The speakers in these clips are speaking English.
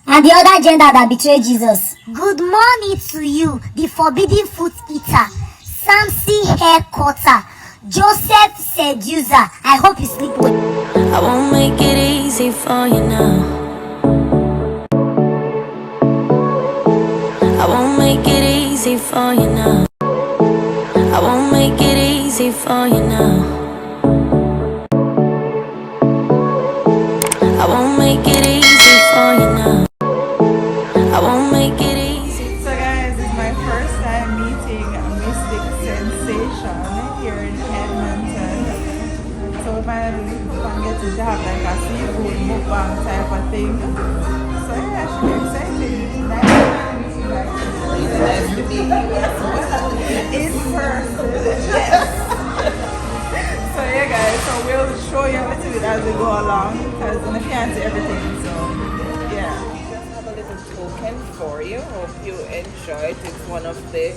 and the other gender that betrayed Jesus. Good morning to you, the forbidden fruit eater, Samson hair cutter, Joseph seducer. I hope you sleep well. I won't make it easy for you now. I won't make it easy for you now. I won't make it easy for you now. I won't make it easy for you now. I won't make it easy. So guys, it's my first time meeting Mystic Sensation here in Edmonton. So we finally get to have like a seafood mukbang type of thing. So yeah, it should be exciting. Nice to meet you in person. Yes. So yeah guys, so we'll show you a little bit as we go along because I can't see everything, so yeah. Just have a little token for you. Hope you enjoy it. It's one of the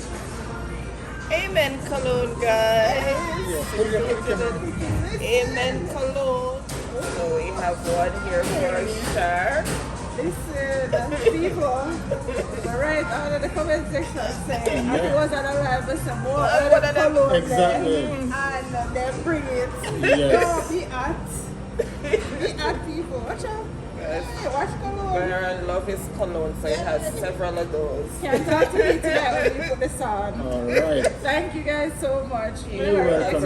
Amen cologne, guys. Amen cologne. So we have one here for Shar. Listen, people right under the comment section saying I was on a live with some more cologne exactly. and then bring it. Yes. Don't be at people. Watch out. Hey, watch cologne. Baron love his cologne, so he has several of those. Can't talk to me tonight when you put this on. Alright. Thank you guys so much. You're welcome.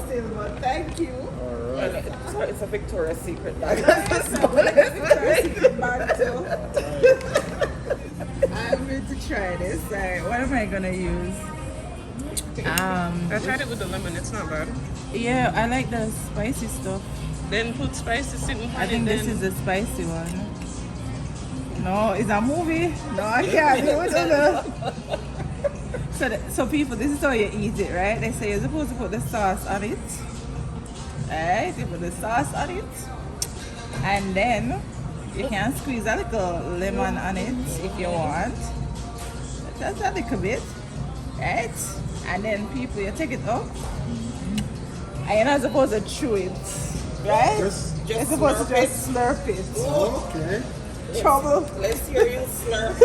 Still, but thank you. Alright. It's a Victoria's Secret bag. Victoria's Secret bag too. I'm going to try this. What am I gonna use? I tried it with the lemon, it's not bad. Yeah, I like the spicy stuff. Then put spices in. I think this is the spicy one. No, it's a movie. No, I can't do it. So people, this is how you eat it, right? They say you're supposed to put the sauce on it. Right? You put the sauce on it. And then you can squeeze a little lemon on it if you want. Just a little bit. Right? And then people, you take it up. And you're not supposed to chew it. Right? You're supposed to just slurp it. Okay. Trouble. Let's hear you slurp,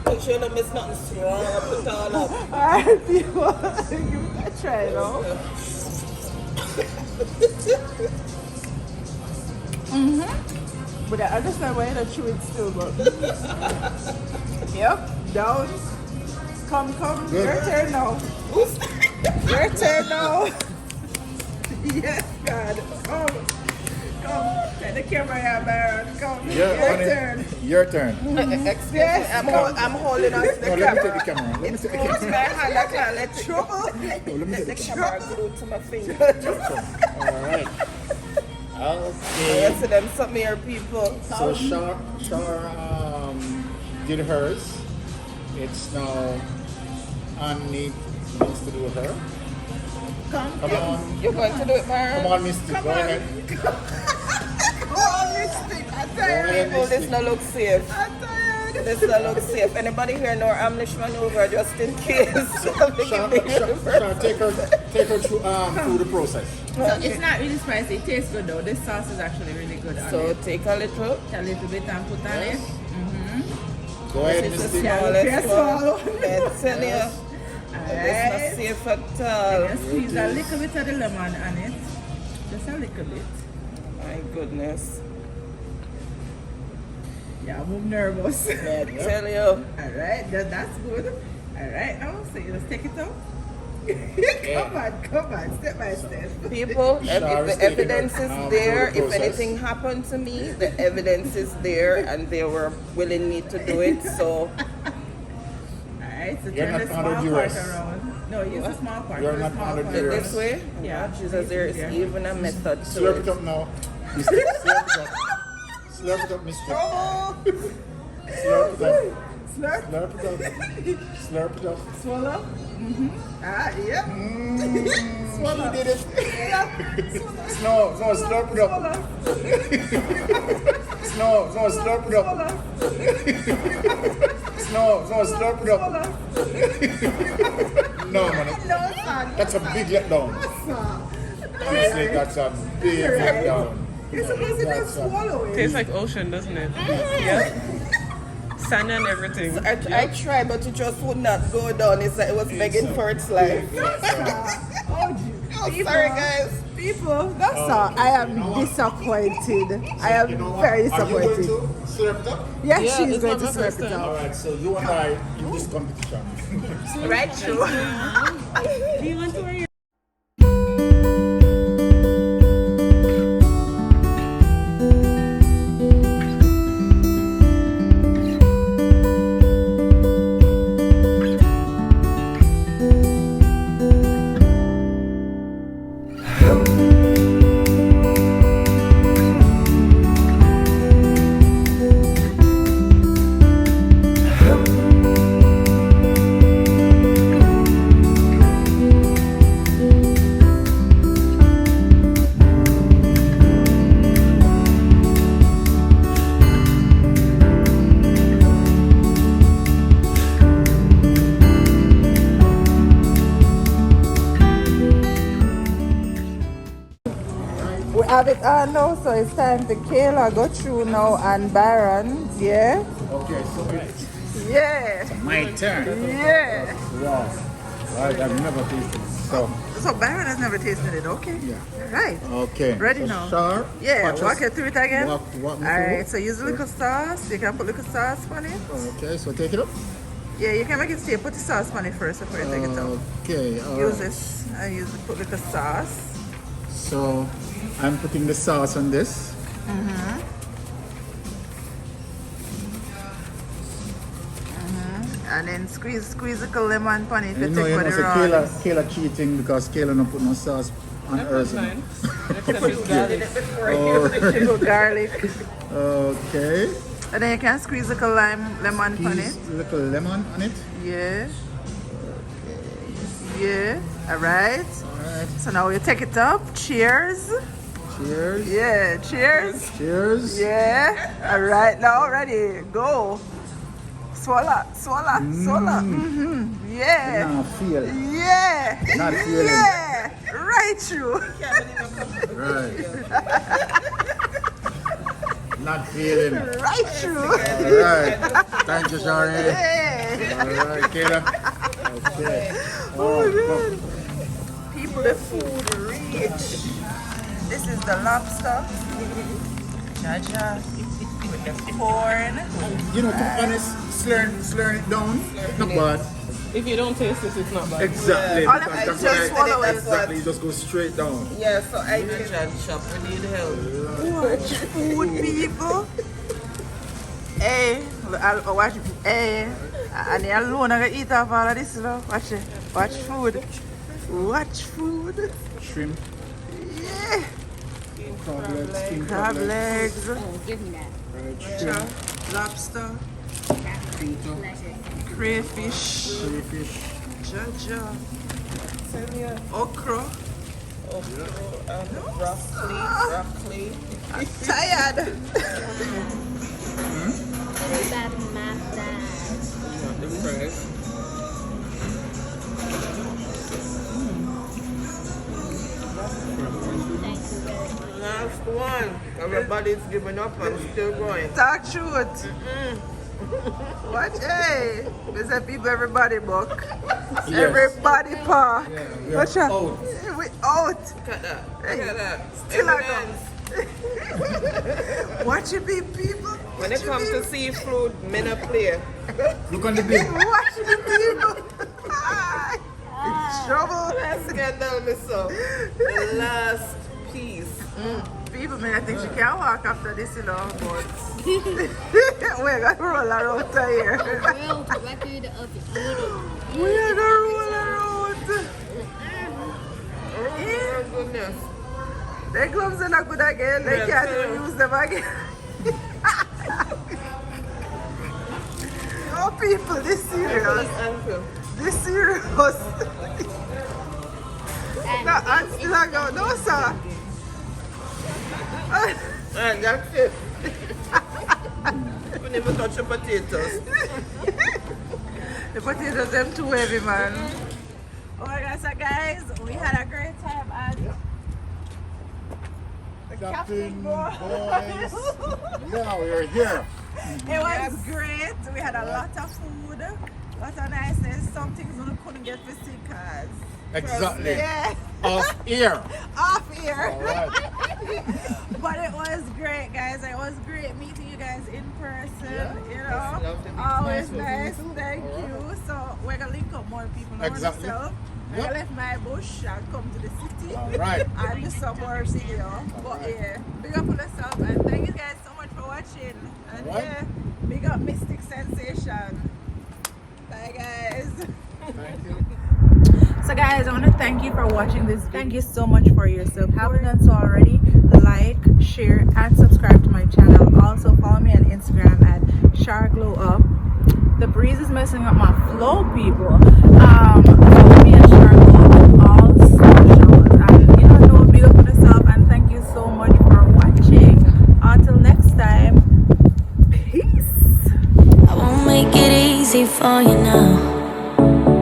Make sure you miss nothing. Slurp it all up. Alright, people. Give it a try, though. But I understand why you chew it still, but. Yep, down. Come. Good. Your turn now. Your turn now. Yes, God. Come. Take the camera here, Baron. Come. Your turn. Your turn. Excuse me, I'm holding on to the No, camera. let me take the camera. Let me take the camera. My hand, I can't let trouble. No, let me take the Camera glued to my finger. Alright. Okay. Yes, to them some here people. So Shar did hers. It's now Annie needs to do her. Come on. You're going to do it, Baron? Come on, Misty. Go ahead. Oh, Mystic, I'm tired. People, this not look safe. I'm tired. This not look safe. Anybody here know Amlish maneuver just in case? Shar, take her through the process. So it's not really spicy. It tastes good though. This sauce is actually really good on So it. take a little. A little bit and put on it. Go ahead, This is Misty. the smallest Yes, one. swallow. Let's tell you. It's not Alright. safe at all. And squeeze a little bit of the lemon on it. Just a little bit. My goodness. Yeah, I'm nervous. I tell you. Alright, that's good. Alright, now so you just take it out. Come on, step by step. People, if the evidence is there, if process. anything happened to me, the evidence is there and they were willing me to do it, so Alright, so You're turn not the small 100 part US. around. No, use the small part. You're the not small 100 part. euros. this way. Yeah. Jesus, there is even a method to Slurp it it. up now. Misty, slurp it up. Slurp it up, Misty. Slurp it up. Slurp. Slurp it up. Slurp it up. Swallow. Ah, yep. Swallow. She did it. Snow, slurp it up. Snow, slurp it up. Snow, slurp it up. No, man. No, son. That's a big letdown. Yes, Honestly, that's a big let down. You're supposed to just swallow it. Tastes like ocean, doesn't it? Yeah. Sand and everything. I tried, but it just would not go down. It was begging for its life. Oh, sorry, guys. People, that's all. I am disappointed. I am very disappointed. Are you going to slurp it up? Yes, Yeah, she's it's going not to my slurp first it time. up. Alright, so you and I in this competition. Right, true. Do you want to wear your We have it on now, so it's time for Kayla go through now and Baron. Yeah? Okay, so it's Yeah. my turn. Yeah. Wow. Right, I've never tasted it. So Baron has never tasted it, okay? Yeah. Right. Okay. Ready so now? Sharp. Yeah, watch walk us. it through it again. Walk me through. Alright, so use a little sauce. You can put little sauce on it. Okay, so take it up. Yeah, you can make it stay. Put the sauce on it first before you take it out. Okay, Use alright. this and put little sauce. So I'm putting the sauce on this. And then squeeze a little lemon on it. You You know, take you for know, the so raw. Kayla cheating because Kayla don't put no sauce on hers. fine? Except it's garlic. Little garlic. Okay. And then you can squeeze a little lemon on it. Squeeze a little lemon on it. Yeah. Yeah. Alright. Alright. So now you take it up. Cheers. Cheers. Yeah. Cheers. Cheers. Yeah. Alright. Now ready. Go. Swallow. Swallow. Swallow. Yeah. Nah, feel. Yeah. Not feeling. Yeah. Right through. Right. Not feeling. Right through. Alright. Thank you, Shari. Yeah. Alright, Kayla. Okay. Oh, good. People, the food rich. This is the lobster. Jaja. With the corn. You know, to be honest, slurring it down, not bad. If you don't taste it, it's not bad. Exactly. All because I that's just what swallow it. exactly, you just go straight down. Yeah, so I did shop. We need help. Watch food, people. Hey, I'll watch. Hey, and you alone I can eat off all of this, love. Watch it. Watch food. Watch food. Shrimp, Yeah. crab legs, king Crab crab legs, legs. shrimp, Lobster. pita, Crayfish. crayfish. Jaja. Okra. Broccoli. I'm tired. The fries. Last one. Everybody's giving up. I'm still going. Talk truth. Watch, hey. There's a people, everybody book. Everybody park. we are Watch out. out. We out. Look at that. Hey, Look at that. still I Evidence. Watch it be people. When it comes to seafood, men are play. Look on the bill. Watch the people. Trouble. Let's get down this up. The last piece. People, man, I think she can't walk after this, you know, but we're gonna roll around here. We're gonna roll around. Oh my goodness. The gloves are not good again. They can't even use them again. No, people, this serious. This serious. No, I'm still a go. No, sir. And that's it. We never touch the potatoes. The potatoes, them too heavy, man. Oh my gosh, so guys, we had a great time at that thing, boys. Yeah, we're here. It was great. We had a lot of food, a lot of niceness. Some things we couldn't get for cars. Exactly. Yeah. Off ear. Off here. All right. But it was great, guys. It was great meeting you guys in person. Yeah. You know, always nice. Thank you. So we're gonna link up more people. Exactly. I Yep. left my bush and come to the city. All right. And do some more video. But yeah, big up on yourself and thank you guys so much for watching. And All right. yeah, big up Mystic Sensation. Bye guys. Thank you. So guys, I want to thank you for watching this. Thank you so much for your support. Haven't done so already, like, share, and subscribe to my channel. Also follow me on Instagram at sharglowup. The breeze is messing up my flow, people. Follow me at sharglowup on all socials. And you know, big up on yourself. And thank you so much for watching. Until next time, peace. I won't make it easy for you now.